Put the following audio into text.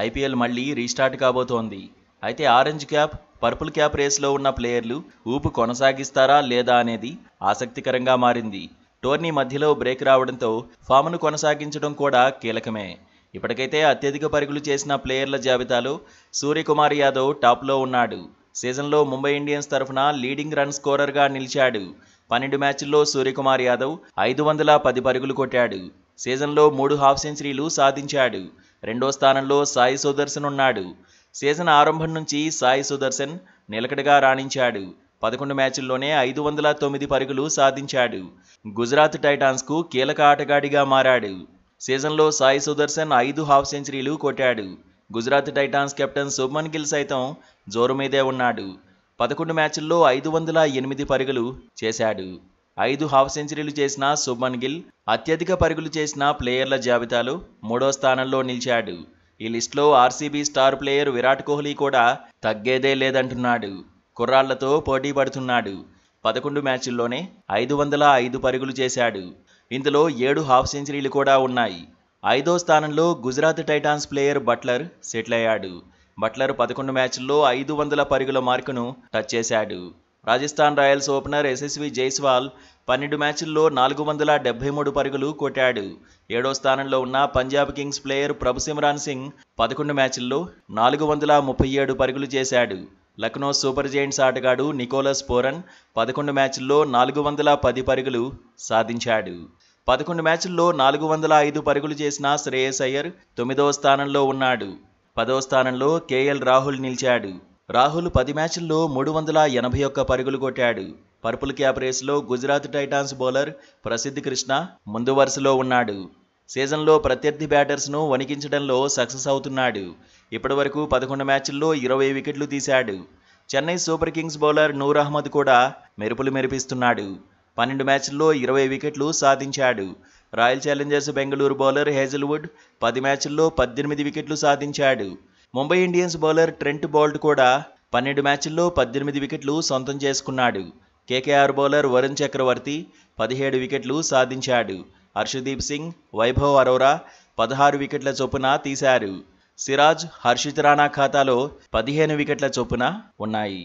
IPL మళ్లీ restart కాబోతోంది. అయితే ఆరెంజ్ క్యాప్, పర్పుల్ క్యాప్ రేస్లో ఉన్న ప్లేయర్లు ఊపు కొనసాగిస్తారా లేదా అనేది ఆసక్తికరంగా మారింది. టోర్నీ మధ్యలో బ్రేక్ రావడంతో ఫామ్ను కొనసాగించడం కూడా కీలకమే. ఇప్పటికైతే అత్యధిక పరుగులు చేసిన ప్లేయర్ల జాబితాలో సూర్యకుమార్ యాదవ్ టాప్లో ఉన్నాడు. సీజన్లో ముంబై ఇండియన్స్ తరఫున లీడింగ్ రన్ స్కోరర్గా నిలిచాడు. 12 మ్యాచ్ల్లో సూర్యకుమార్ యాదవ్ 510 పరుగులు కొట్టాడు. సీజన్లో 3 హాఫ్ సెంచరీలు సాధించాడు. రెండో స్థానంలో సాయి సుదర్శన్ ఉన్నాడు. సీజన్ ఆరంభం నుంచి సాయి సుదర్శన్ నిలకడగా రాణించాడు. 11 మ్యాచ్ల్లోనే 509 పరుగులు సాధించాడు. గుజరాత్ టైటాన్స్కు కీలక ఆటగాడిగా మారాడు. సీజన్లో సాయి సుదర్శన్ 5 హాఫ్ సెంచరీలు కొట్టాడు. గుజరాత్ టైటాన్స్ కెప్టెన్ శుభ్మన్ గిల్ సైతం జోరు మీదే ఉన్నాడు. 11 మ్యాచ్ల్లో 508 పరుగులు చేశాడు. 5 హాఫ్ సెంచరీలు చేసిన శుభ్మన్ గిల్ అత్యధిక పరుగులు చేసిన ప్లేయర్ల జాబితాలో 3వ స్థానంలో నిలిచాడు. ఈ లిస్టులో RCB star player Virat Kohli కూడా తగ్గేదే లేదంటున్నాడు. కుర్రాళ్లతో పోటీ పడుతున్నాడు. 11 మ్యాచ్ల్లోనే 505 పరుగులు చేశాడు. ఇందులో 7 హాఫ్ సెంచరీలు కూడా ఉన్నాయి. 5వ స్థానంలో Gujarat Titans player Buttler settle అయ్యాడు. బట్లర్ 11 మ్యాచ్ల్లో 500 పరుగుల మార్కును టచ్ చేశాడు. రాజస్థాన్ రాయల్స్ ఓపెనర్ యశస్వి జైస్వాల్ 12 మ్యాచ్ల్లో 473 పరుగులు కొట్టాడు. 7వ స్థానంలో ఉన్న పంజాబ్ కింగ్స్ ప్లేయర్ ప్రభుసిమ్రాన్ సింగ్ 11 మ్యాచ్ల్లో 437 పరుగులు చేశాడు. లక్నో సూపర్ జైంట్స్ ఆటగాడు నికోలస్ పూరన్ 11 మ్యాచ్ల్లో 410 పరుగులు సాధించాడు. 11 మ్యాచ్ల్లో 405 పరుగులు చేసిన శ్రేయస్ అయ్యర్ 9వ స్థానంలో ఉన్నాడు. 10వ స్థానంలో కేఎల్ రాహుల్ నిలిచాడు. రాహుల్ 10 మ్యాచ్ల్లో 381 పరుగులు కొట్టాడు. పర్పుల్ క్యాప్ రేసులో గుజరాత్ టైటాన్స్ బౌలర్ ప్రసిద్ధ్ కృష్ణ ముందు వరుసలో ఉన్నాడు. సీజన్లో ప్రత్యర్థి బ్యాటర్స్ను వణికించడంలో సక్సెస్ అవుతున్నాడు. ఇప్పటివరకు 11 మ్యాచ్ల్లో 20 వికెట్లు తీశాడు. Chennai Super Kings bowler Noor Ahmad కూడా మెరుపులు మెరిపిస్తున్నాడు. 12 మ్యాచ్ల్లో 20 వికెట్లు సాధించాడు. Royal Challengers Bengaluru bowler Hazlewood 10 మ్యాచ్ల్లో 18 వికెట్లు సాధించాడు. Mumbai Indians bowler Trent Boult కూడా 12 మ్యాచ్ల్లో 18 వికెట్లు సొంతం చేసుకున్నాడు. కేకేఆర్ బౌలర్ వరుణ్ చక్రవర్తి 17 వికెట్లు సాధించాడు. హర్షదీప్ సింగ్, వైభవ్ అరోరా 16 వికెట్ల చొప్పున తీశారు. సిరాజ్, హర్షిత్ రాణా ఖాతాలో 15 వికెట్ల చొప్పున ఉన్నాయి.